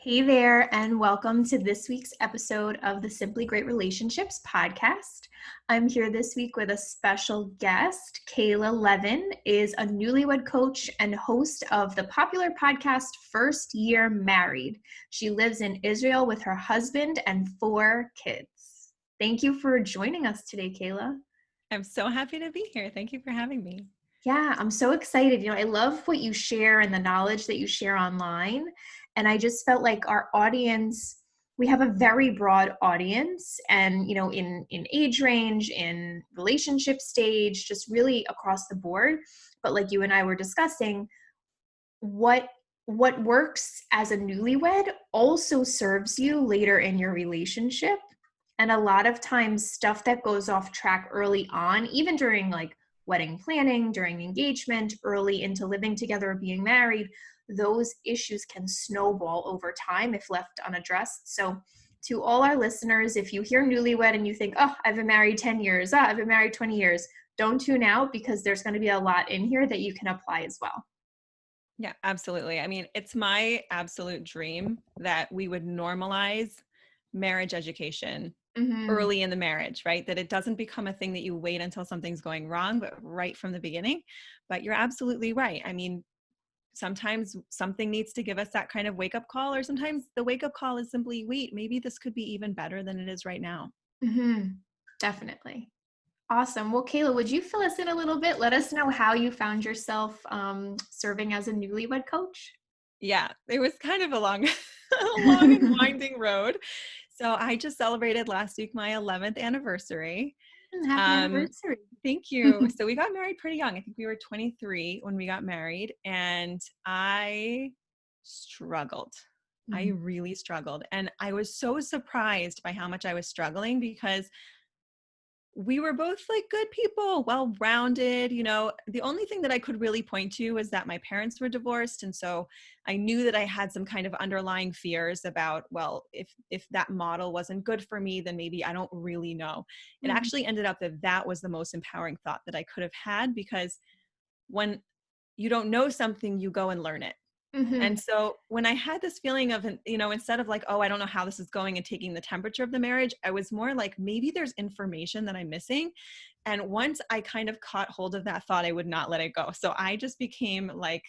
Hey there, and welcome to this week's episode of the Simply Great Relationships podcast. I'm here this week with a special guest. Kayla Levin is a newlywed coach and host of the popular podcast First Year Married. She lives in Israel with her husband and 4 kids. Thank you for joining us today, Kayla. I'm so happy to be here. Thank you for having me. Yeah, I'm so excited. I love what you share and the knowledge that you share online. And I just felt like our audience, we have a very broad audience and, in age range, in relationship stage, just really across the board. But like you and I were discussing, what works as a newlywed also serves you later in your relationship. And a lot of times stuff that goes off track early on, even during like wedding planning, during engagement, early into living together or being married, those issues can snowball over time if left unaddressed. So to all our listeners, if you hear newlywed and you think, oh, I've been married 10 years, I've been married 20 years, don't tune out because there's going to be a lot in here that you can apply as well. Yeah, absolutely. I mean, it's my absolute dream that we would normalize marriage education early in the marriage, right? That it doesn't become a thing that you wait until something's going wrong, but right from the beginning. But you're absolutely right. I mean, sometimes something needs to give us that kind of wake up call, or sometimes the wake up call is simply, wait, maybe this could be even better than it is right now. Definitely. Awesome. Well, Kayla, would you fill us in a little bit? Let us know how you found yourself serving as a newlywed coach. Yeah, it was kind of a long, a long and winding road. So I just celebrated last week my 11th anniversary. Happy anniversary. Thank you. So we got married pretty young. I think we were 23 when we got married, and I struggled. I really struggled. And I was so surprised by how much I was struggling because we were both like good people, well-rounded. The only thing that I could really point to was that my parents were divorced. And so I knew that I had some kind of underlying fears about, well, if that model wasn't good for me, then maybe I don't really know. It actually ended up that was the most empowering thought that I could have had, because when you don't know something, you go and learn it. And so when I had this feeling of, instead of like, oh, I don't know how this is going and taking the temperature of the marriage, I was more like, maybe there's information that I'm missing. And once I kind of caught hold of that thought, I would not let it go. So I just became like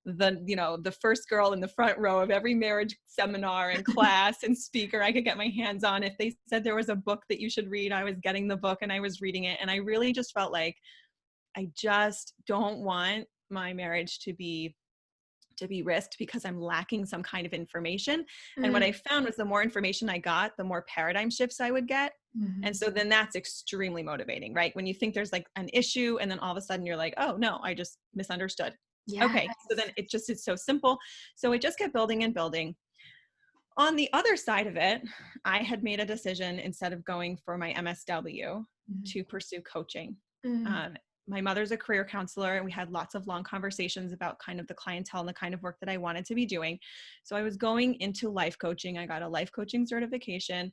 the first girl in the front row of every marriage seminar and class and speaker I could get my hands on. If they said there was a book that you should read, I was getting the book and I was reading it. And I really just felt like I just don't want my marriage to be risked because I'm lacking some kind of information. And what I found was the more information I got, the more paradigm shifts I would get. And so then that's extremely motivating, right? When you think there's like an issue and then all of a sudden you're like, oh no, I just misunderstood. Yes. Okay. So then it's so simple. So it just kept building and building. On the other side of it, I had made a decision, instead of going for my MSW, to pursue coaching. My mother's a career counselor, and we had lots of long conversations about kind of the clientele and the kind of work that I wanted to be doing. So I was going into life coaching. I got a life coaching certification,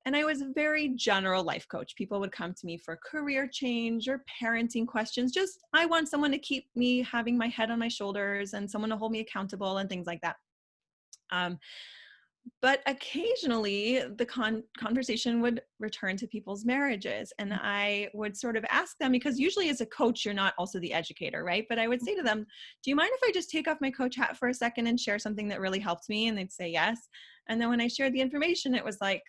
and I was a very general life coach. People would come to me for career change or parenting questions. Just, I want someone to keep me having my head on my shoulders and someone to hold me accountable and things like that. But occasionally the conversation would return to people's marriages, and I would sort of ask them, because usually as a coach, you're not also the educator, right? But I would say to them, do you mind if I just take off my coach hat for a second and share something that really helped me? And they'd say yes. And then when I shared the information, it was like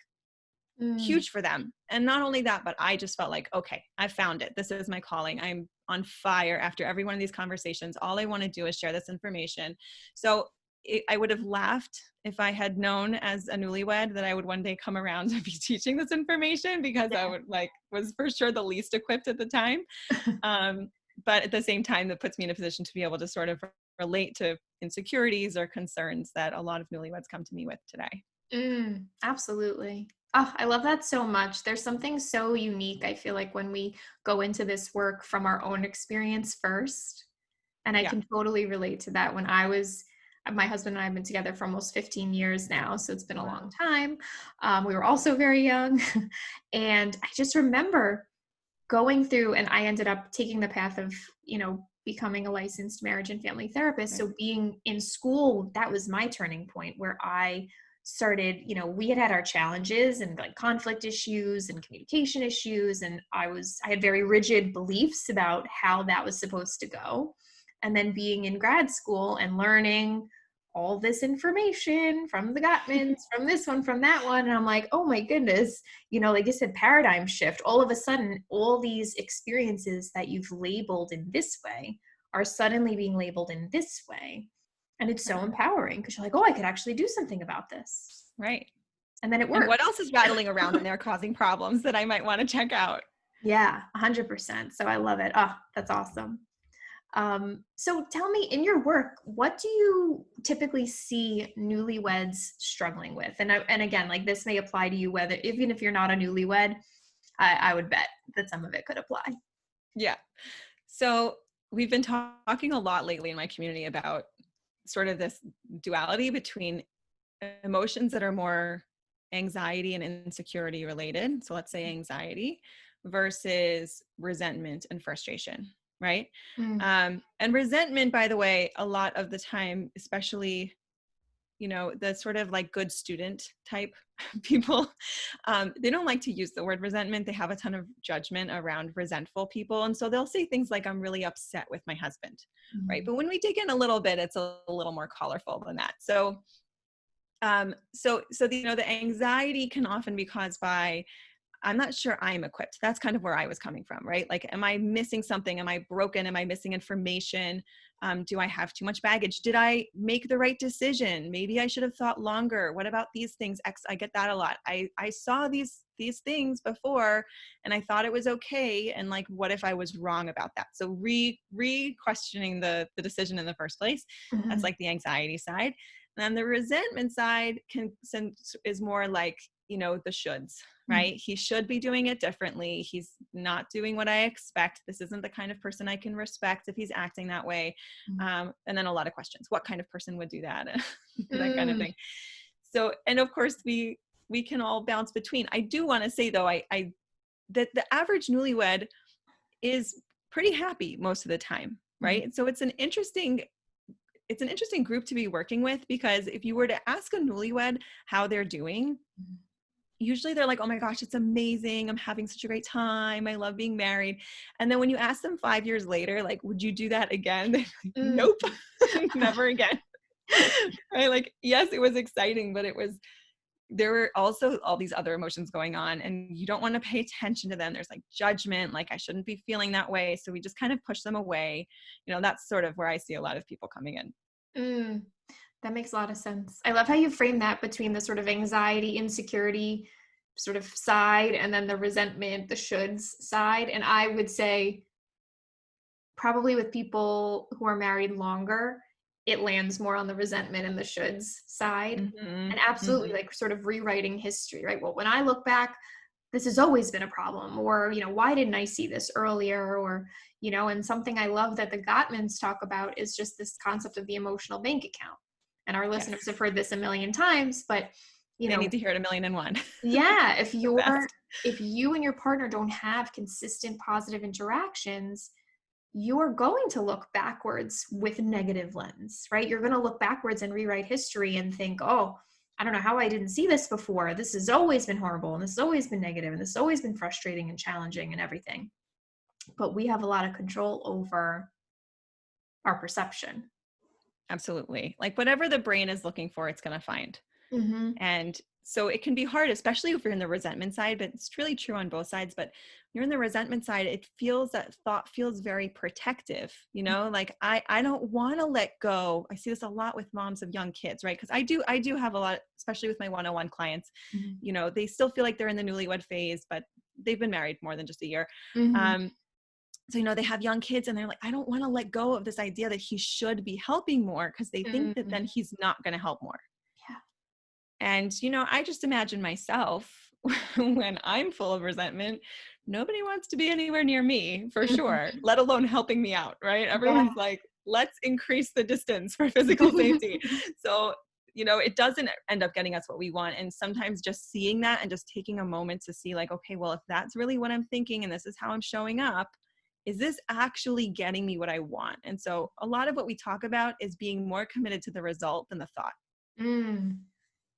huge for them. And not only that, but I just felt like, okay, I found it. This is my calling. I'm on fire after every one of these conversations. All I want to do is share this information. So I would have laughed if I had known as a newlywed that I would one day come around to be teaching this information, because I was for sure the least equipped at the time. But at the same time, that puts me in a position to be able to sort of relate to insecurities or concerns that a lot of newlyweds come to me with today. Absolutely. Oh, I love that so much. There's something so unique, I feel like, when we go into this work from our own experience first. And I can totally relate to that. My husband and I have been together for almost 15 years now, so it's been a long time. We were also very young. And I just remember going through, and I ended up taking the path of, becoming a licensed marriage and family therapist. So being in school, that was my turning point, where I started, we had our challenges and like conflict issues and communication issues. And I had very rigid beliefs about how that was supposed to go. And then being in grad school and learning all this information from the Gottmans, from this one, from that one. And I'm like, oh my goodness, like you said, paradigm shift. All of a sudden, all these experiences that you've labeled in this way are suddenly being labeled in this way. And it's so empowering because you're like, oh, I could actually do something about this. Right. And then it works. And what else is rattling around in there causing problems that I might want to check out? Yeah, 100%. So I love it. Oh, that's awesome. So tell me, in your work, what do you typically see newlyweds struggling with? And again, like this may apply to you, whether, even if you're not a newlywed, I would bet that some of it could apply. Yeah. So we've been talking a lot lately in my community about sort of this duality between emotions that are more anxiety and insecurity related. So let's say anxiety versus resentment and frustration, right? Mm. And resentment, by the way, a lot of the time, especially, the sort of like good student type people, they don't like to use the word resentment. They have a ton of judgment around resentful people. And so they'll say things like, I'm really upset with my husband, right? But when we dig in a little bit, it's a little more colorful than that. So the anxiety can often be caused by, I'm not sure I'm equipped. That's kind of where I was coming from, right? Like, am I missing something? Am I broken? Am I missing information? Do I have too much baggage? Did I make the right decision? Maybe I should have thought longer. What about these things? I get that a lot. I saw these things before and I thought it was okay. And like, what if I was wrong about that? So re-questioning the decision in the first place. Mm-hmm. That's like the anxiety side. And then the resentment side is more like, the shoulds, right? He should be doing it differently. He's not doing what I expect. This isn't the kind of person I can respect if he's acting that way. And then a lot of questions. What kind of person would do that? That kind of thing. So, and of course we can all bounce between. I do want to say though, that the average newlywed is pretty happy most of the time, right? So it's an interesting group to be working with, because if you were to ask a newlywed how they're doing, usually they're like, oh my gosh, it's amazing. I'm having such a great time. I love being married. And then when you ask them 5 years later, like, would you do that again? They're like, nope, never again. Right? Like, yes, it was exciting, but there were also all these other emotions going on and you don't want to pay attention to them. There's like judgment, like I shouldn't be feeling that way. So we just kind of push them away. That's sort of where I see a lot of people coming in. That makes a lot of sense. I love how you frame that between the sort of anxiety, insecurity sort of side and then the resentment, the shoulds side. And I would say probably with people who are married longer, it lands more on the resentment and the shoulds side. And absolutely like sort of rewriting history, right? Well, when I look back, this has always been a problem, or, why didn't I see this earlier? Or, and something I love that the Gottmans talk about is just this concept of the emotional bank account. And our listeners have heard this a million times, but they need to hear it 1,000,001. Yeah. If you and your partner don't have consistent positive interactions, you're going to look backwards with a negative lens, right? You're going to look backwards and rewrite history and think, oh, I don't know how I didn't see this before. This has always been horrible, and this has always been negative, and this has always been frustrating and challenging and everything. But we have a lot of control over our perception. Absolutely. Like whatever the brain is looking for, it's going to find. And so it can be hard, especially if you're in the resentment side, but it's really true on both sides. But you're in the resentment side, that thought feels very protective, like I don't want to let go. I see this a lot with moms of young kids, right? Because I do have a lot, especially with my one-on-one clients, they still feel like they're in the newlywed phase, but they've been married more than just a year. So, they have young kids and they're like, I don't want to let go of this idea that he should be helping more because they think that then he's not going to help more. Yeah. And, I just imagine myself when I'm full of resentment, nobody wants to be anywhere near me for sure, let alone helping me out, right? Everyone's like, let's increase the distance for physical safety. So, it doesn't end up getting us what we want. And sometimes just seeing that and just taking a moment to see like, okay, well, if that's really what I'm thinking and this is how I'm showing up, is this actually getting me what I want? And so a lot of what we talk about is being more committed to the result than the thought.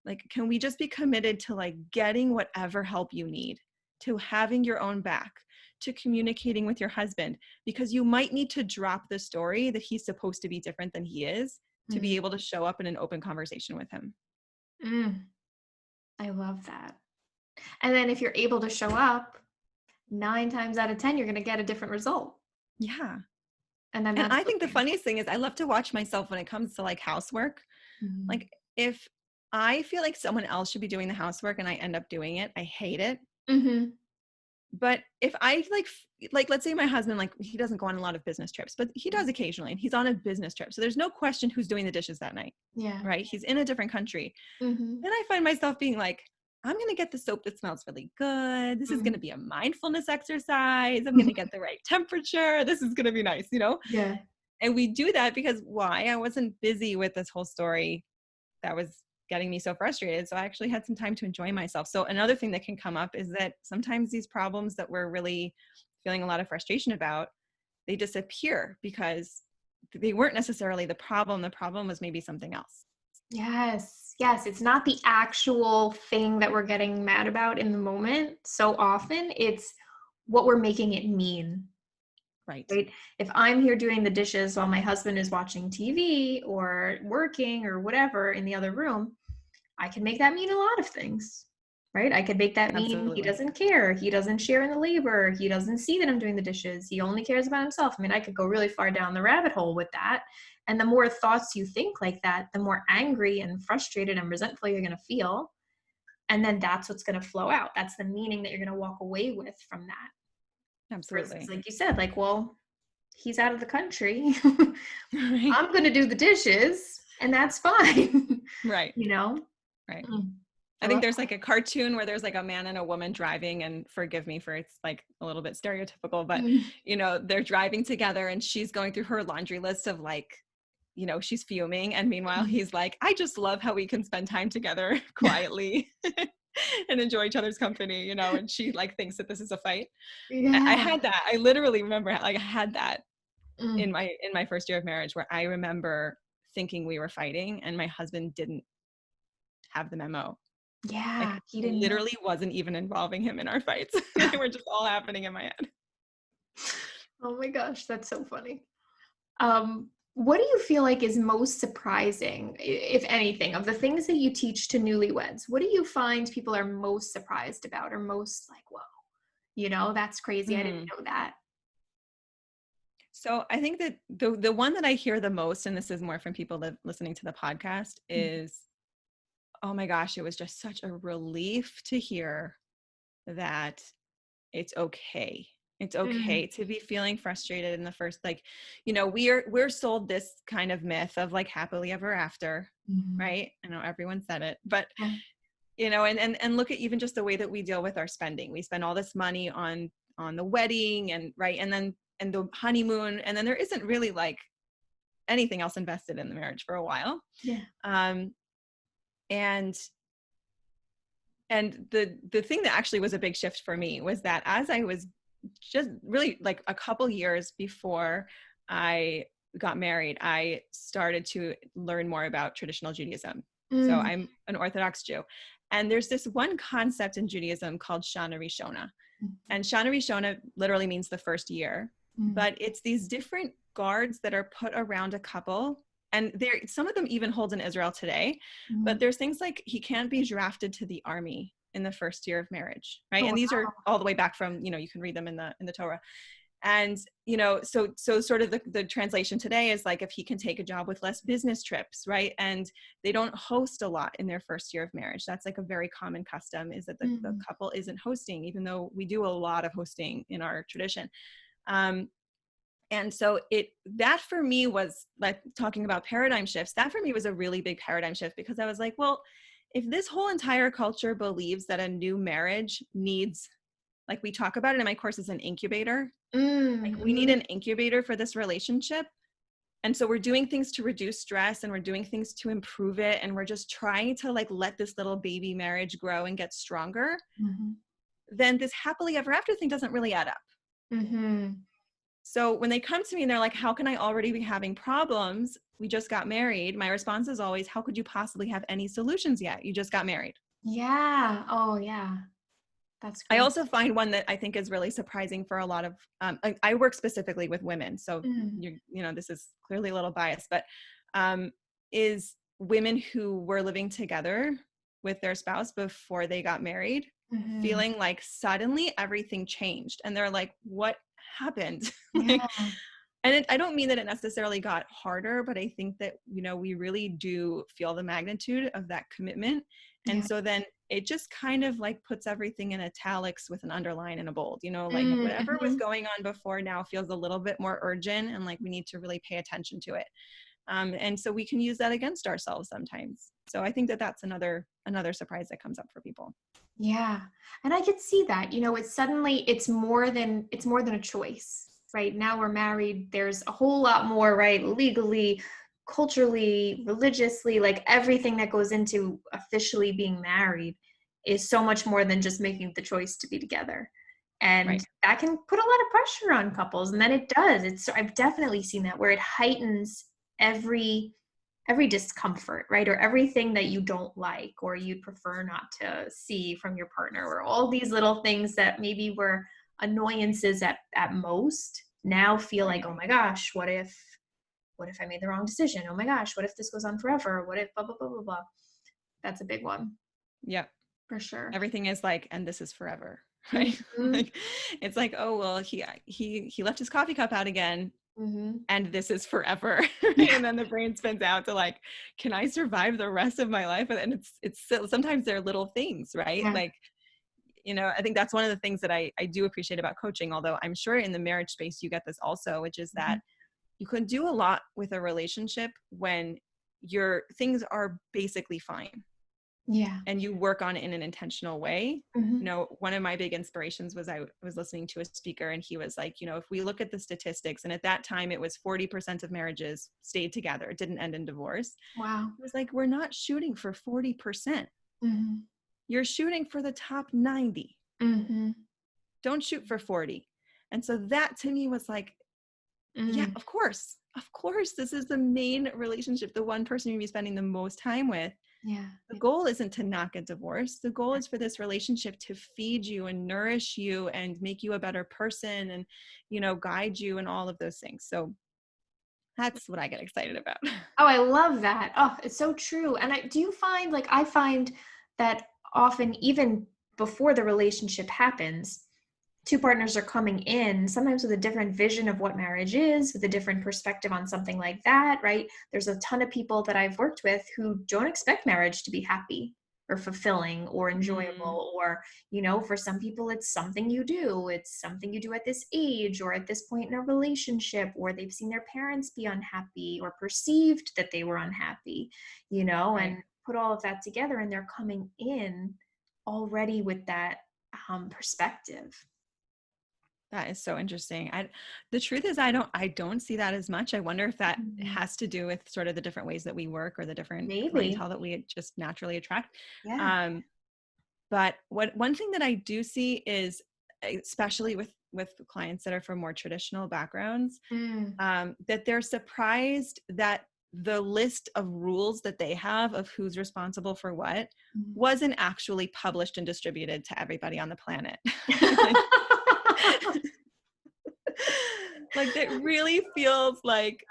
Like, can we just be committed to like getting whatever help you need, to having your own back, to communicating with your husband, because you might need to drop the story that he's supposed to be different than he is to be Mm. able to show up in an open conversation with him. Mm. I love that. And then if you're able to show up, 9 times out of 10, you're gonna get a different result. Yeah. And then And that's I think the okay. funniest thing is I love to watch myself when it comes to like housework. Mhm. Like, if I feel like someone else should be doing the housework and I end up doing it, I hate it. Mhm. But if I like, let's say my husband, like, he doesn't go on a lot of business trips, but he does occasionally, and he's on a business trip. So there's no question who's doing the dishes that night, Yeah. right? He's in a different country. Mhm. Then I find myself being like, I'm going to get the soap that smells really good. This is going Mhm. to be a mindfulness exercise. I'm going to get the right temperature. This is going to be nice, you know? Yeah. And we do that because why? I wasn't busy with this whole story that was getting me so frustrated. So I actually had some time to enjoy myself. So another thing that can come up is that sometimes these problems that we're really feeling a lot of frustration about, they disappear because they weren't necessarily the problem. The problem was maybe something else. Yes. Yes. It's not the actual thing that we're getting mad about in the moment. So often it's what we're making it mean, Right. right? If I'm here doing the dishes while my husband is watching TV or working or whatever in the other room, I can make that mean a lot of things, right? I could make that mean he Absolutely. doesn't care. He doesn't share in the labor. He doesn't see that I'm doing the dishes. He only cares about himself. I mean, I could go really far down the rabbit hole with that. And the more thoughts you think like that, the more angry and frustrated and resentful you're going to feel. And then that's what's going to flow out. That's the meaning that you're going to walk away with from that. Versus, Absolutely. like you said, like, well, he's out of the country. Right. I'm going to do the dishes, and that's fine. Right. you know? Right. Mm, I I think love there's like a cartoon where there's like a man and a woman driving, and forgive me for it's like a little bit stereotypical, but that. you know, they're driving together and she's going through her laundry list of like, you know, she's fuming. And meanwhile, Mm. he's like, I just love how we can spend time together quietly and enjoy each other's company, you know, and she like thinks that this is a fight. I Yeah. had that. I literally remember like I had that Mm. in my first year of marriage where I remember thinking we were fighting and my husband didn't have the memo. Like, Yeah, he didn't know. literally wasn't even involving him in our fights. They were just all happening in my head. Oh my gosh, that's so funny. What do you feel like is most surprising, if anything, of the things that you teach to newlyweds? What do you find people are most surprised about or most like, whoa, that's crazy. I didn't Mm. know that. So I think that the one that I hear the most, and this is more from people listening to the podcast, Mhm. is, oh my gosh, it was just such a relief to hear that it's okay. It's Mm. okay to be feeling frustrated in the first, like, you know, we're sold this kind of myth of like happily ever after, Mhm. right? I know everyone said it, but Yeah. you know, and look at even just the way that we deal with our spending. We spend all this money on the wedding and right, and then and the honeymoon, and then there isn't really like anything else invested in the marriage for a while. Yeah. Um, and the thing that actually was a big shift for me was that as I was just really like a couple years before I got married, I started to learn more about traditional Judaism. So Mm. I'm an Orthodox Jew. And there's this one concept in Judaism called Shana Rishona. Mhm. And Shana Rishona literally means the first year. Mm. But it's these different guards that are put around a couple. And there, some of them even hold in Israel today. But Mm. there's things like he can't be drafted to the army in the first year of marriage, right? Oh, And these are wow. all the way back from, you know, you can read them in the Torah. And you know, so sort of the translation today is like if he can take a job with less business trips, right? And they don't host a lot in their first year of marriage. That's like a very common custom, is that the Mm. couple isn't hosting, even though we do a lot of hosting in our tradition. um, and so that for me was like, talking about paradigm shifts, that for me was a really big paradigm shift, because I was like, well, if this whole entire culture believes that a new marriage needs, like we talk about it in my course, as an incubator, like Mm. we need Mhm. an incubator for this relationship. And so we're doing things to reduce stress and we're doing things to improve it. And we're just trying to like let this little baby marriage grow and get stronger. Mhm. Then this happily ever after thing doesn't really add up. Mhm. So when they come to me and they're like, how can I already be having problems? We just got married. My response is always, how could you possibly have any solutions yet? You just got married. Yeah. Oh, yeah. That's I great. also find one that I think is really surprising for a lot of, I work specifically with women. So, Mm, this is clearly a little biased, but um, is women who were living together with their spouse before they got married, mhm. feeling like suddenly everything changed. And they're like, what happened? Yeah. Like, and I don't mean that it necessarily got harder, but I think that, we really do feel the magnitude of that commitment. And Yeah. so then it just kind of like puts everything in italics with an underline and a bold, like Mm, whatever was mhm. going on before now feels a little bit more urgent, and like we need to really pay attention to it. And so we can use that against ourselves sometimes. So I think that that's another surprise that comes up for people. Yeah. And I could see that, it's suddenly it's more than a choice, right? Now we're married. There's a whole lot more, right? Legally, culturally, religiously, like everything that goes into officially being married is so much more than just making the choice to be together. And Right. that can put a lot of pressure on couples. And then it does. I've definitely seen that where it heightens every every discomfort, right? Or everything that you don't like or you'd prefer not to see from your partner, or all these little things that maybe were annoyances at most now feel like, Right. oh my gosh, what if I made the wrong decision? Oh my gosh, what if this goes on forever? What if blah blah blah blah blah? That's a big one Yep. for sure. Everything is like, and this is forever, right? Mm-hmm. Like, it's like, oh well, he left his coffee cup out again, Mm-hmm. and this is forever. Right? Yeah. And then the brain spins out to like, can I survive the rest of my life? And it's still, sometimes they're little things, right? Yeah. Like, I think that's one of the things that I do appreciate about coaching, although I'm sure in the marriage space you get this also, which is Mm-hmm. that you can do a lot with a relationship when your things are basically fine Yeah. and you work on it in an intentional way. Mm-hmm. One of my big inspirations was I was listening to a speaker, and he was like, if we look at the statistics, and at that time it was 40% of marriages stayed together, it didn't end in divorce. Wow. It was like, we're not shooting for 40%. Mm-hmm. You're shooting for the top 90. Mm-hmm. Don't shoot for 40. And so that to me was like, yeah, Mm. of course. Of course, this is the main relationship, the one person you'll be spending the most time with. Yeah. The goal isn't to not get divorced. The goal is for this relationship to feed you and nourish you and make you a better person and, guide you and all of those things. So that's what I get excited about. Oh, I love that. Oh, it's so true. And do you find, like, I find that often, even before the relationship happens, two partners are coming in, sometimes with a different vision of what marriage is, with a different perspective on something like that, right? There's a ton of people that I've worked with who don't expect marriage to be happy or fulfilling or Mm, enjoyable, or for some people it's something you do, it's something you do at this age or at this point in a relationship, or they've seen their parents be unhappy or perceived that they were unhappy, right. and put all of that together, and they're coming in already with that perspective. That is so interesting. The truth is I don't see that as much. I wonder if that Mhm. has to do with sort of the different ways that we work or the different Maybe. clientele that we just naturally attract. Yeah. Um, But one thing that I do see is, especially with clients that are from more traditional backgrounds, Mm. that they're surprised that the list of rules that they have of who's responsible for what Mhm. wasn't actually published and distributed to everybody on the planet. Like, like that really feels like,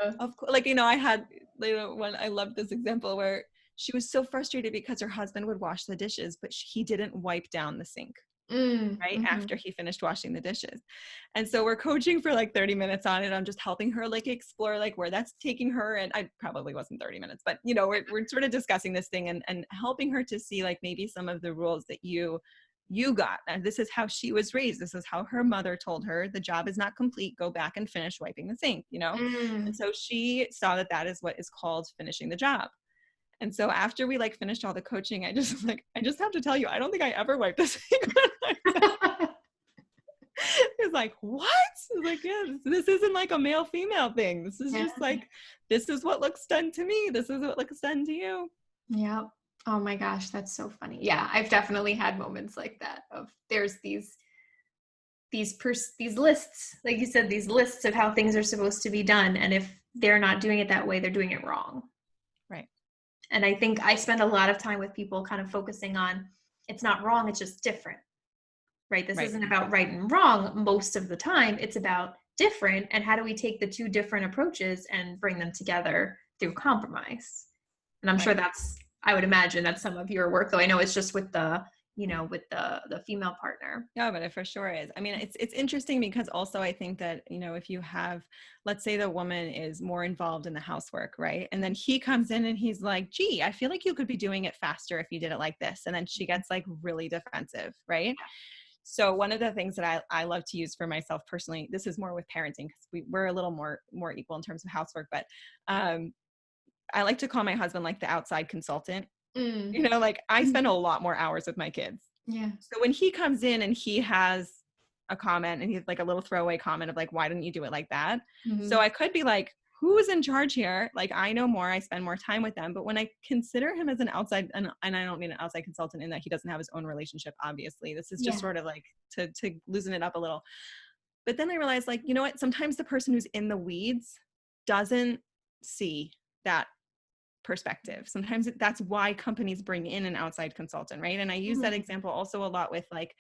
like, I had, when I loved this example where she was so frustrated because her husband would wash the dishes, but he didn't wipe down the sink Mm. right Mhm. after he finished washing the dishes. And so we're coaching for like 30 minutes on it. I'm just helping her like explore like where that's taking her. And I probably wasn't 30 minutes, but we're sort of discussing this thing and helping her to see like maybe some of the rules that you got. And this is how she was raised. This is how her mother told her the job is not complete. Go back and finish wiping the sink. And Mm. so she saw that that is what is called finishing the job. And so after we like finished all the coaching, I just have to tell you, I don't think I ever wiped the sink. It's like, what? It's like, yeah, this isn't like a male female thing. This is Yeah. just like, this is what looks done to me. This is what looks done to you. Yeah. Oh my gosh, that's so funny. Yeah, I've definitely had moments like that of there's these these lists, like you said, these lists of how things are supposed to be done. And if they're not doing it that way, they're doing it wrong. Right. And I think I spend a lot of time with people kind of focusing on, it's not wrong, it's just different, right? This Right. isn't about right and wrong most of the time. It's about different. And how do we take the two different approaches and bring them together through compromise? And I'm sure Right. I would imagine that's some of your work, though I know it's just with the, with the female partner. Yeah, but it for sure is. I mean, it's interesting because also I think that, if you have, let's say the woman is more involved in the housework, right? And then he comes in and he's like, gee, I feel like you could be doing it faster if you did it like this. And then she gets like really defensive, right? So one of the things that I love to use for myself personally, this is more with parenting because we're a little more equal in terms of housework, but I like to call my husband like the outside consultant. Like I spend a lot more hours with my kids. Yeah. So when he comes in and he has a comment and he's like a little throwaway comment of like, why didn't you do it like that? Mm-hmm. So I could be like, who is in charge here? Like, I know more, I spend more time with them. But when I consider him as an outside, and I don't mean an outside consultant in that he doesn't have his own relationship, obviously, this is just sort of like to loosen it up a little. But then I realized, like, you know what? Sometimes the person who's in the weeds doesn't see that perspective. Sometimes that's why companies bring in an outside consultant, right? And I use that example also a lot with like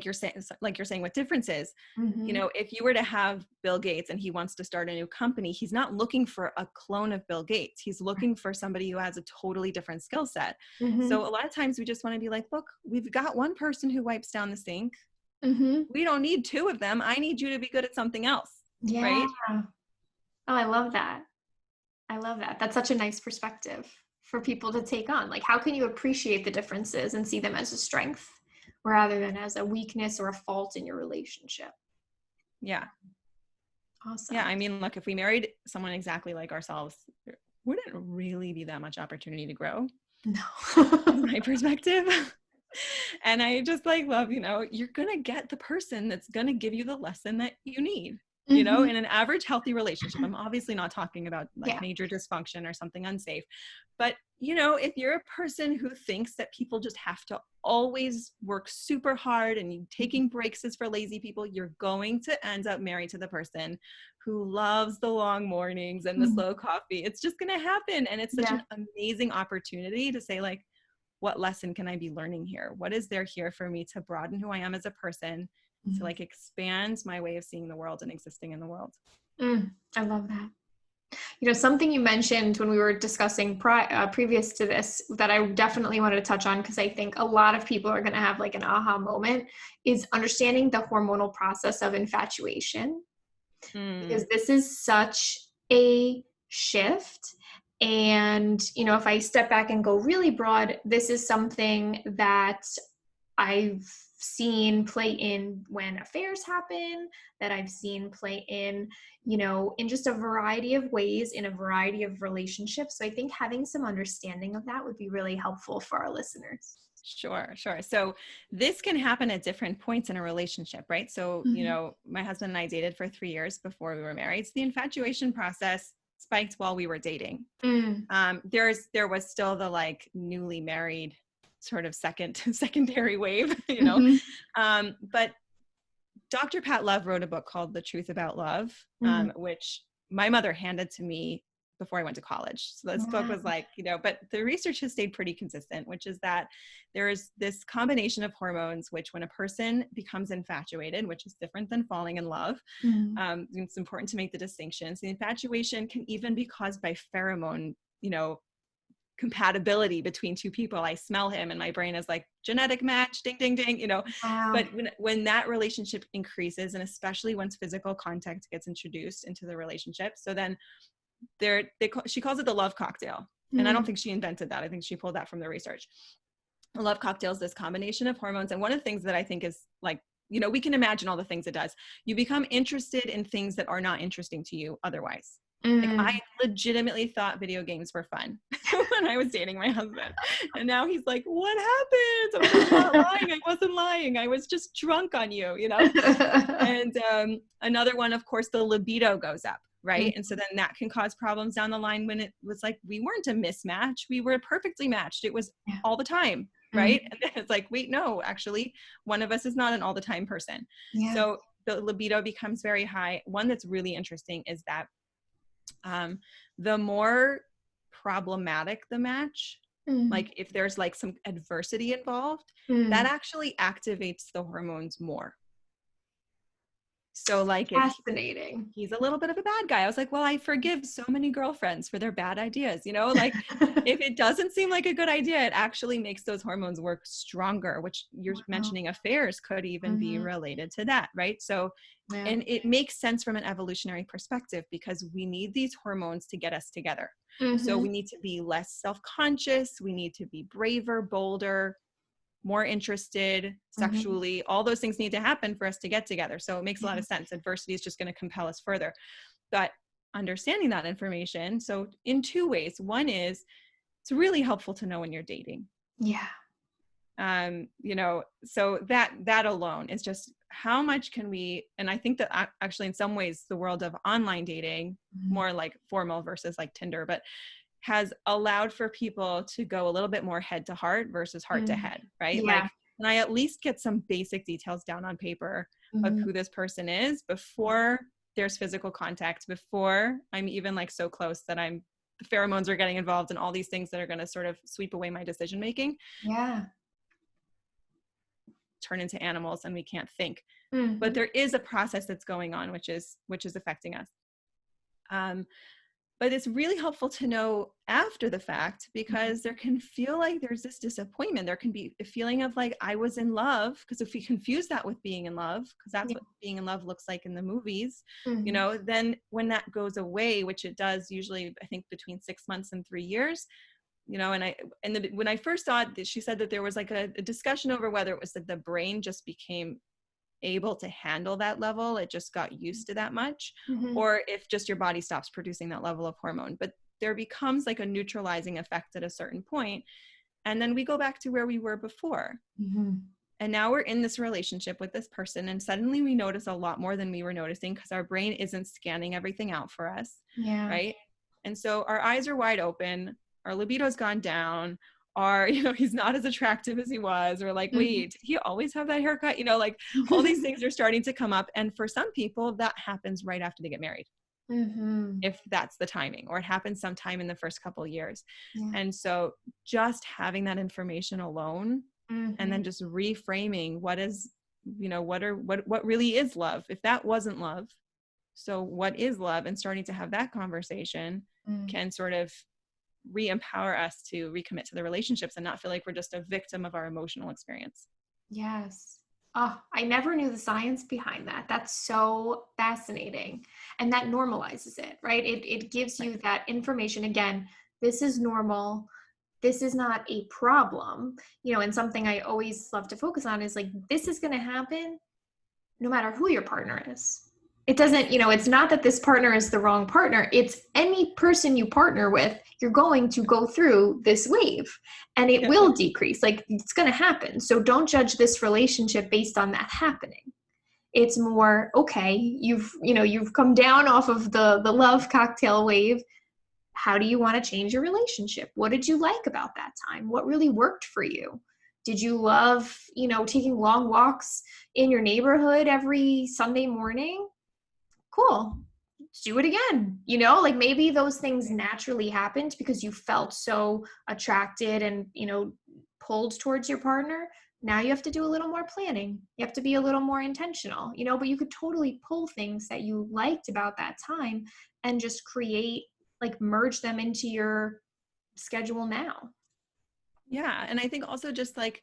you're saying with differences. If you were to have Bill Gates and he wants to start a new company, he's not looking for a clone of Bill Gates. He's looking for somebody who has a totally different skill set. So a lot of times we just want to be like, look, we've got one person who wipes down the sink. We don't need two of them. I need you to be good at something else. Yeah. Right? Oh, I love that. That's such a nice perspective for people to take on. Like, how can you appreciate the differences and see them as a strength rather than as a weakness or a fault in your relationship? Yeah. Awesome. Yeah. I mean, look, if we married someone exactly like ourselves, there wouldn't really be that much opportunity to grow. No. From my perspective. And I just like love, you're going to get the person that's going to give you the lesson that you need. In an average healthy relationship. I'm obviously not talking about like major dysfunction or something unsafe, but if you're a person who thinks that people just have to always work super hard and taking breaks is for lazy people, you're going to end up married to the person who loves the long mornings and the slow coffee. It's just going to happen. And it's such an amazing opportunity to say, like, what lesson can I be learning here? What is there here for me to broaden who I am as a person, to like expand my way of seeing the world and existing in the world? I love that. Something you mentioned when we were discussing previous to this that I definitely wanted to touch on, because I think a lot of people are going to have like an aha moment, is understanding the hormonal process of infatuation. Because this is such a shift. And, if I step back and go really broad, this is something that I've seen play in when affairs happen, that I've seen play in, in just a variety of ways, in a variety of relationships. So I think having some understanding of that would be really helpful for our listeners. Sure. So this can happen at different points in a relationship, right? So, my husband and I dated for 3 years before we were married. So the infatuation process spiked while we were dating. There was still the like newly married sort of secondary wave, but Dr. Pat Love wrote a book called The Truth About Love, which my mother handed to me before I went to college. So this book was like, but the research has stayed pretty consistent, which is that there's this combination of hormones, which when a person becomes infatuated, which is different than falling in love, it's important to make the distinctions. The infatuation can even be caused by pheromone, compatibility between two people. I smell him and my brain is like, genetic match, ding, ding, ding, Wow. But when that relationship increases, and especially once physical contact gets introduced into the relationship, so then she calls it the love cocktail. And I don't think she invented that. I think she pulled that from the research. The love cocktail is this combination of hormones. And one of the things that I think is like, we can imagine all the things it does. You become interested in things that are not interesting to you otherwise. Like I legitimately thought video games were fun when I was dating my husband. And now he's like, what happened? I was like, not lying. I wasn't lying. I was just drunk on you, And another one, of course, the libido goes up, right? And so then that can cause problems down the line when it was like, we weren't a mismatch. We were perfectly matched. It was all the time. right? And then it's like, wait, no, actually, one of us is not an all the time person. Yeah. So the libido becomes very high. One that's really interesting is that the more problematic the match, like if there's like some adversity involved, that actually activates the hormones more. So like if Fascinating. he's a little bit of a bad guy, I was like, well, I forgive so many girlfriends for their bad ideas, you know, like if it doesn't seem like a good idea, it actually makes those hormones work stronger, which you're mentioning affairs could even be related to that, right? So, and it makes sense from an evolutionary perspective because we need these hormones to get us together. So we need to be less self-conscious. We need to be braver, bolder, more interested sexually. All those things need to happen for us to get together. So it makes a lot of sense. Adversity is just going to compel us further. But understanding that information, so in two ways. One is it's really helpful to know when you're dating. Yeah. You know, so that alone is just how much can we, and I think that actually in some ways the world of online dating, more like formal versus like Tinder, but has allowed for people to go a little bit more head to heart versus heart to head, right? Yeah. Like, can I at least get some basic details down on paper of who this person is before there's physical contact, before I'm even like so close that the pheromones are getting involved and all these things that are going to sort of sweep away my decision making. Yeah. Turn into animals and we can't think. But there is a process that's going on, which is affecting us. But it's really helpful to know after the fact because there can feel like there's this disappointment. There can be a feeling of like, I was in love. Because if we confuse that with being in love, because that's what being in love looks like in the movies, you know, then when that goes away, which it does usually, I think between 6 months and 3 years, you know, when I first saw it, she said that there was like a discussion over whether it was that the brain just became able to handle that level, it just got used to that much, or if just your body stops producing that level of hormone. But there becomes like a neutralizing effect at a certain point, and then we go back to where we were before. And now we're in this relationship with this person, and suddenly we notice a lot more than we were noticing because our brain isn't scanning everything out for us, right? And so our eyes are wide open, our libido's gone down, or, you know, he's not as attractive as he was, or like, wait, did he always have that haircut? You know, like all these things are starting to come up. And for some people, that happens right after they get married, if that's the timing, or it happens sometime in the first couple of years. And so just having that information alone, and then just reframing what is, you know, what really is love? If that wasn't love, so what is love? And starting to have that conversation can sort of re-empower us to recommit to the relationships and not feel like we're just a victim of our emotional experience. Yes. Oh, I never knew the science behind that. That's so fascinating. And that normalizes it, right? It gives you that information. Again, this is normal. This is not a problem. You know, and something I always love to focus on is like, this is going to happen no matter who your partner is. It doesn't, you know, it's not that this partner is the wrong partner. It's any person you partner with, you're going to go through this wave and it will decrease. Like it's going to happen. So don't judge this relationship based on that happening. It's more, okay, you've come down off of the love cocktail wave. How do you want to change your relationship? What did you like about that time? What really worked for you? Did you love, you know, taking long walks in your neighborhood every Sunday morning? Cool. Do it again. You know, like maybe those things naturally happened because you felt so attracted and, you know, pulled towards your partner. Now you have to do a little more planning. You have to be a little more intentional, you know, but you could totally pull things that you liked about that time and just create, like merge them into your schedule now. Yeah. And I think also just like,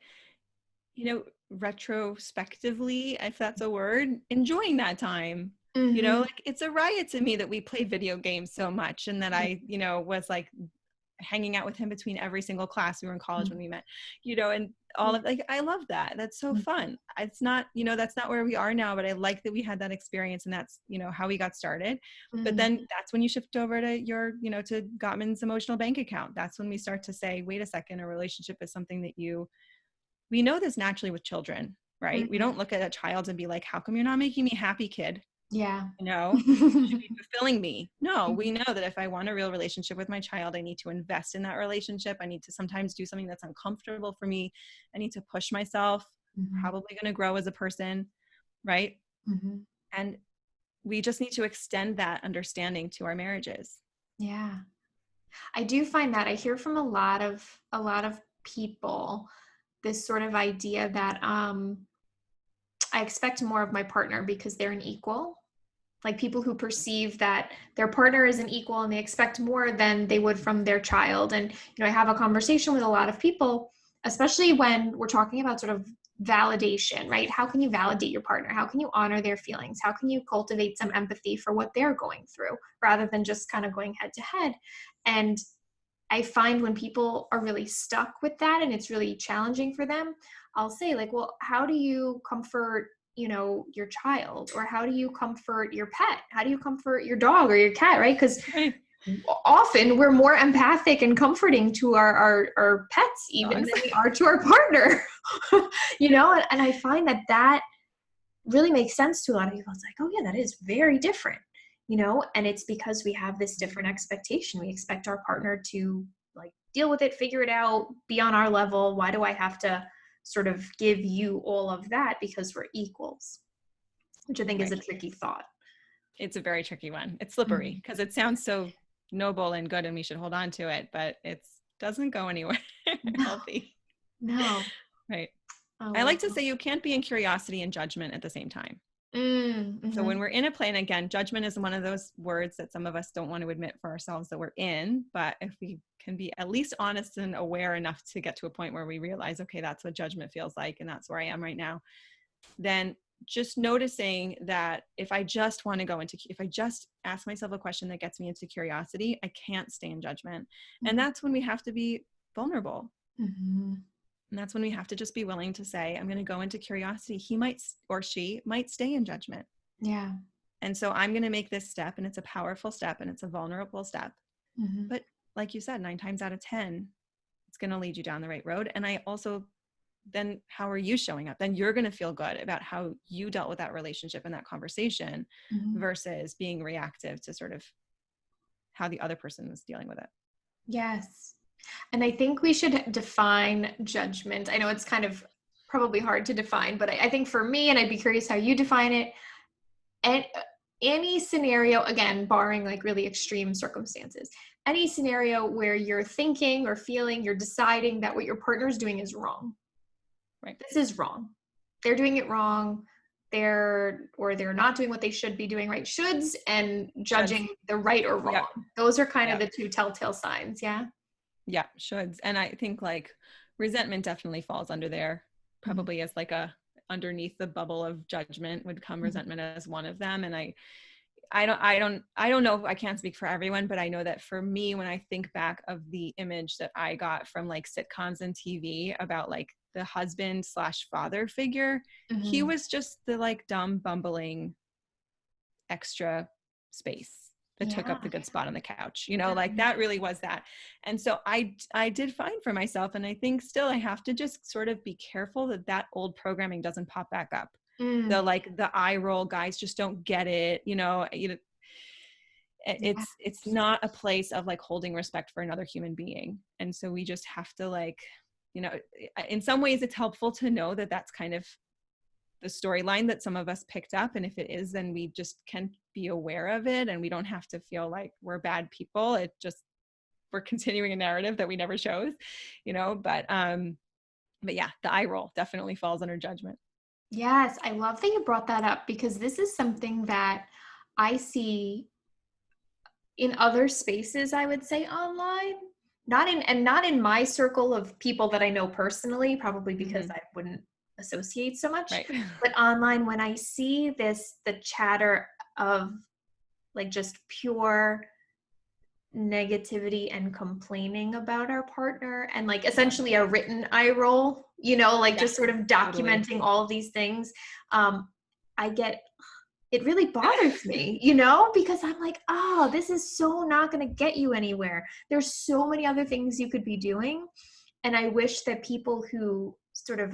you know, retrospectively, if that's a word, enjoying that time. You know, like it's a riot to me that we played video games so much and that I, you know, was like hanging out with him between every single class. We were in college when we met, you know, and all of like, I love that. That's so fun. It's not, you know, that's not where we are now, but I like that we had that experience and that's, you know, how we got started. But then that's when you shift over to your, you know, to Gottman's emotional bank account. That's when we start to say, wait a second, a relationship is something that we know this naturally with children, right? We don't look at a child and be like, how come you're not making me happy, kid? Yeah. It should be fulfilling me. No, we know that if I want a real relationship with my child, I need to invest in that relationship. I need to sometimes do something that's uncomfortable for me. I need to push myself, Mhm. probably going to grow as a person, right? Mhm. And we just need to extend that understanding to our marriages. Yeah. I do find that I hear from a lot of people this sort of idea that I expect more of my partner because they're an equal. Like people who perceive that their partner is an equal and they expect more than they would from their child. And I have a conversation with a lot of people, especially when we're talking about sort of validation, right? How can you validate your partner? How can you honor their feelings? How can you cultivate some empathy for what they're going through rather than just kind of going head to head? And I find when people are really stuck with that and it's really challenging for them, I'll say, like, well, how do you comfort, your child? Or how do you comfort your pet? How do you comfort your dog or your cat, right? Because Right. often we're more empathic and comforting to our pets even Dogs. than we are to our partner. And I find that really makes sense to a lot of people. It's like, oh yeah, that is very different, and it's because we have this different expectation. We expect our partner to like deal with it, figure it out, be on our level. Why do I have to sort of give you all of that because we're equals? Which I think is Right. a tricky thought. It's a very tricky one. It's Mm-hmm. slippery because it sounds so noble and good and we should hold on to it, but it doesn't go anywhere No, healthy. no. Right. Oh, I like to wow. say you can't be in curiosity and judgment at the same time. So Mm-hmm. when we're in a play, and again, judgment is one of those words that some of us don't want to admit for ourselves that we're in, but if we can be at least honest and aware enough to get to a point where we realize, okay, that's what judgment feels like, and that's where I am right now, then just noticing that if I just ask myself a question that gets me into curiosity, I can't stay in judgment. And that's when we have to be vulnerable. Mm-hmm. And that's when we have to just be willing to say, I'm going to go into curiosity. He might, or she might stay in judgment. Yeah. And so I'm going to make this step, and it's a powerful step and it's a vulnerable step. Mm-hmm. But like you said, 9 times out of 10, it's going to lead you down the right road. And I also, then how are you showing up? Then you're going to feel good about how you dealt with that relationship and that conversation Mm-hmm. versus being reactive to sort of how the other person was dealing with it. Yes. And I think we should define judgment. I know it's kind of probably hard to define, but I think for me, and I'd be curious how you define it, and any scenario, again, barring like really extreme circumstances, any scenario where you're thinking or feeling, you're deciding that what your partner is doing is wrong. Right. This is wrong. They're doing it wrong. They're not doing what they should be doing, right? Shoulds and Shoulds. judging the right or wrong. Yep. Those are kind of Yep. the two telltale signs. Yeah. Yeah. Shoulds. And I think like resentment definitely falls under there, Mm-hmm. probably as like a underneath the bubble of judgment would come resentment as one of them. And I don't know, I can't speak for everyone, but I know that for me, when I think back of the image that I got from like sitcoms and TV about like the husband / father figure, he Mm-hmm. was just the like dumb, bumbling extra space that took Yeah. up the good spot on the couch, like that really was that. And so I did fine for myself. And I think still I have to just sort of be careful that old programming doesn't pop back up. Mm. The eye roll, guys just don't get it, Yeah. it's not a place of like holding respect for another human being. And so we just have to like, in some ways it's helpful to know that that's kind of the storyline that some of us picked up. And if it is, then we just can be aware of it and we don't have to feel like we're bad people. We're continuing a narrative that we never chose, but yeah, the eye roll definitely falls under judgment. Yes, I love that you brought that up because this is something that I see in other spaces, I would say online. Not in my circle of people that I know personally, probably because Mm-hmm. I wouldn't associate so much, Right. but online when I see the chatter of like just pure negativity and complaining about our partner and like Yeah. essentially a written eye roll, like Yeah, just sort of totally. documenting all of these things. I get it really bothers me, because I'm like, oh, this is so not going to get you anywhere. There's so many other things you could be doing. And I wish that people who sort of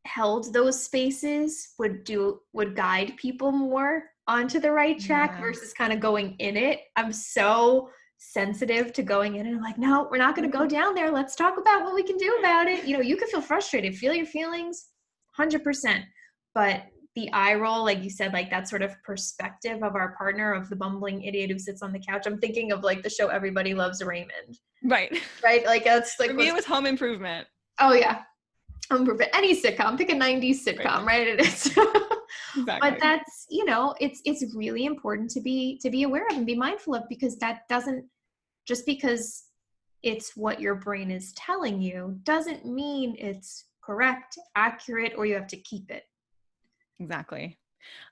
held those spaces would guide people more onto the right track Yeah. versus kind of going in it. I'm so sensitive to going in and I'm like, no, we're not going to go down there. Let's talk about what we can do about it. You can feel frustrated, feel your feelings 100%. But the eye roll, like you said, like that sort of perspective of our partner, of the bumbling idiot who sits on the couch. I'm thinking of like the show Everybody Loves Raymond. Right. Right? Like that's like For me, it was Home Improvement. oh yeah. Any sitcom, pick a 90s sitcom, right? It is. Exactly. But that's, it's really important to be aware of and be mindful of, because that doesn't, just because it's what your brain is telling you doesn't mean it's correct, accurate, or you have to keep it. Exactly.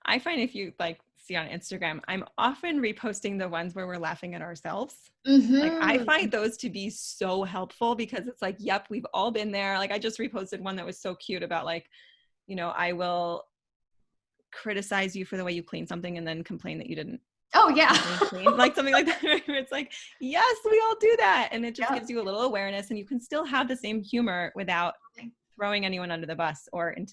I find if you like see on Instagram, I'm often reposting the ones where we're laughing at ourselves. Like I Mm-hmm. find those to be so helpful because it's like, yep, we've all been there. Like I just reposted one that was so cute about like, I will criticize you for the way you clean something and then complain that you didn't Oh yeah. properly clean, like something like that. It's like, yes, we all do that. And it just Yep. gives you a little awareness, and you can still have the same humor without throwing anyone under the bus. And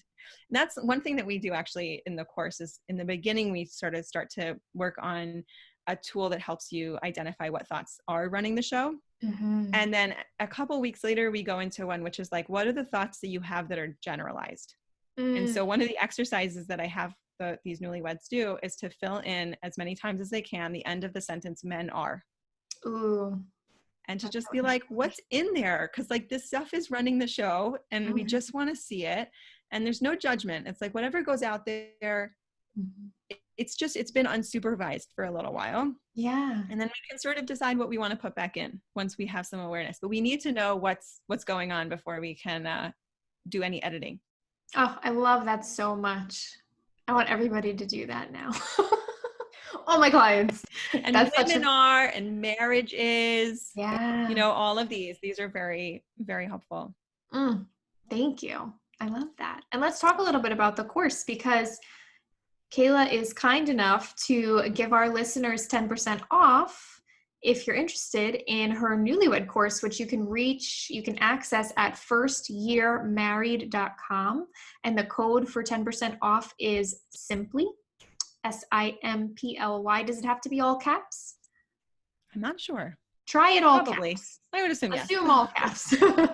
that's one thing that we do actually in the course is in the beginning, we sort of start to work on a tool that helps you identify what thoughts are running the show. Mm-hmm. And then a couple weeks later, we go into one, which is like, what are the thoughts that you have that are generalized? And Mm. so one of the exercises that I have these newlyweds do is to fill in as many times as they can the end of the sentence, men are. Ooh. And to That's just so be like, what's in there? Because like this stuff is running the show and we interesting. just want to see it. And there's no judgment. It's like whatever goes out there, Mhm. it's been unsupervised for a little while. Yeah. And then we can sort of decide what we want to put back in once we have some awareness. But we need to know what's going on before we can do any editing. Oh, I love that so much. I want everybody to do that now. All my clients. And That's such women a, are, and marriage is, yeah. all of these are very, very helpful. Mm, thank you. I love that. And let's talk a little bit about the course, because Kayla is kind enough to give our listeners 10% off if you're interested in her newlywed course, which you can access at firstyearmarried.com. And the code for 10% off is simply, SIMPLY. Does it have to be all caps? I'm not sure. Try it all Probably. caps. I would assume yes. Assume all caps. Can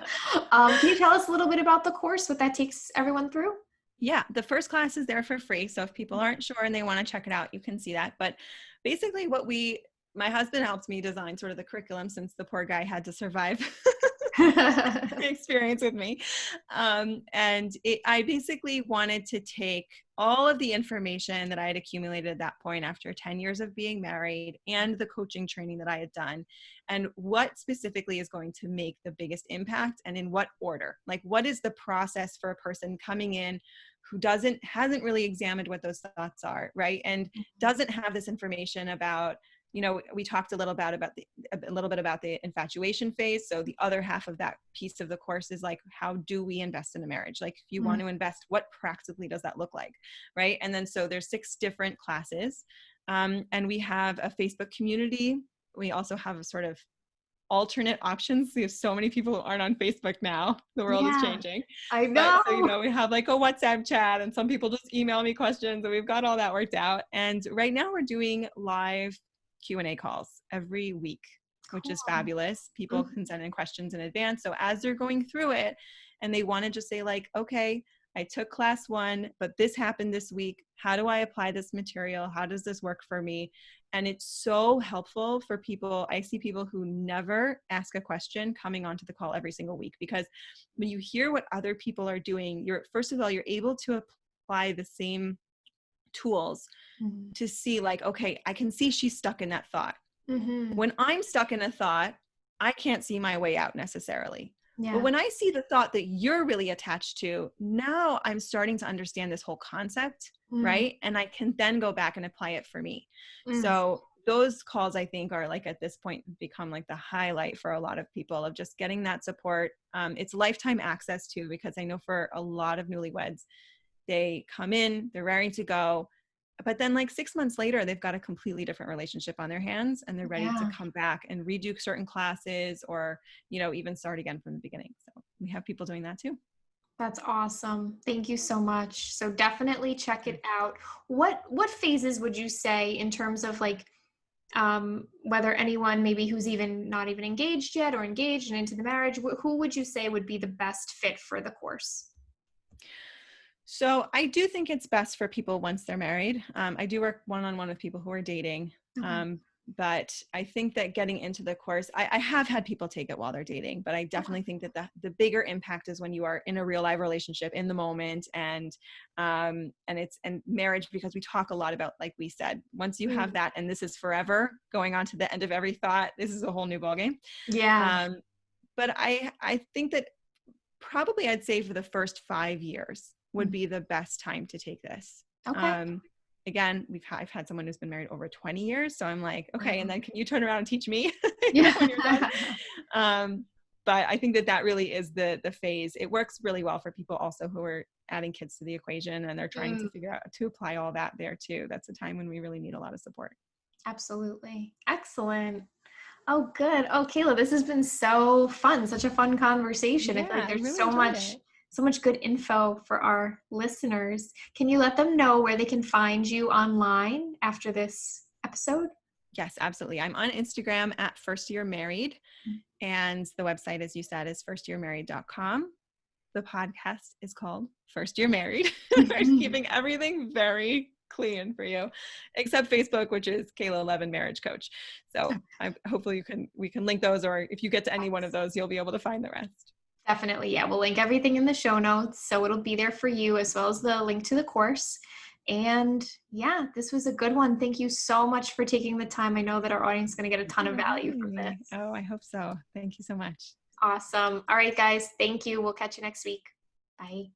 you tell us a little bit about the course, what that takes everyone through? Yeah, the first class is there for free. So if people aren't sure and they want to check it out, you can see that. But basically my husband helped me design sort of the curriculum since the poor guy had to survive experience with me. I basically wanted to take all of the information that I had accumulated at that point after 10 years of being married and the coaching training that I had done, and what specifically is going to make the biggest impact and in what order. Like, what is the process for a person coming in who hasn't really examined what those thoughts are, right? And doesn't have this information about, we talked a little bit about the infatuation phase. So the other half of that piece of the course is like, how do we invest in a marriage? Like, if you want to invest, what practically does that look like, right? And then so there's 6 different classes, and we have a Facebook community. We also have a sort of alternate options. We have so many people who aren't on Facebook now. The world is Yeah, changing. I But know. so, we have like a WhatsApp chat, and some people just email me questions, and we've got all that worked out. And right now we're doing live Q&A calls every week, which is Cool. fabulous. People can send in questions in advance. So as they're going through it and they want to just say like, okay, I took class 1, but this happened this week. How do I apply this material? How does this work for me? And it's so helpful for people. I see people who never ask a question coming onto the call every single week, because when you hear what other people are doing, first of all, you're able to apply the same tools to see like, okay, I can see she's stuck in that thought. Mm-hmm. When I'm stuck in a thought, I can't see my way out necessarily. But Yeah. when I see the thought that you're really attached to, now I'm starting to understand this whole concept, right? And I can then go back and apply it for me. Mm. So those calls, I think, are like at this point become like the highlight for a lot of people of just getting that support. It's lifetime access too, because I know for a lot of newlyweds, they come in, they're raring to go, but then like 6 months later, they've got a completely different relationship on their hands, and they're ready to Yeah. come back and redo certain classes, or, even start again from the beginning. So we have people doing that too. That's awesome. Thank you so much. So definitely check it out. What phases would you say in terms of like whether anyone maybe who's even not even engaged yet or engaged and into the marriage, who would you say would be the best fit for the course? So I do think it's best for people once they're married. I do work one-on-one with people who are dating. Okay. But I think that getting into the course, I have had people take it while they're dating, but I Okay. definitely think that the bigger impact is when you are in a real live relationship in the moment, and marriage, because we talk a lot about, like we said, once you have Mm. that, and this is forever, going on to the end of every thought, this is a whole new ballgame. Yeah. But I think that probably I'd say for the first 5 years would Mm. be the best time to take this. Okay. Um, Again, I've had someone who's been married over 20 years. So I'm like, okay, and Wow. then can you turn around and teach me Yeah. when you're done? But I think that really is the phase. It works really well for people also who are adding kids to the equation, and they're trying to Mm, figure out to apply all that there too. That's a time when we really need a lot of support. absolutely. Excellent. Oh, good. Oh, Kayla, this has been so fun. Such a fun conversation. I Yeah, feel like I there's really enjoyed it. so much good info for our listeners. Can you let them know where they can find you online after this episode? Yes, absolutely. I'm on Instagram at First Year Married. And the website, as you said, is firstyearmarried.com. The podcast is called First Year Married. We're keeping everything very clean for you, except Facebook, which is Kayla Levin Marriage Coach. So hopefully we can link those, or if you get to any one of those, you'll be able to find the rest. Definitely. Yeah. We'll link everything in the show notes. So it'll be there for you as well as the link to the course. And yeah, this was a good one. Thank you so much for taking the time. I know that our audience is going to get a ton of For value having from me. this. Oh, I hope so. Thank you so much. Awesome. All right, guys. Thank you. We'll catch you next week. Bye.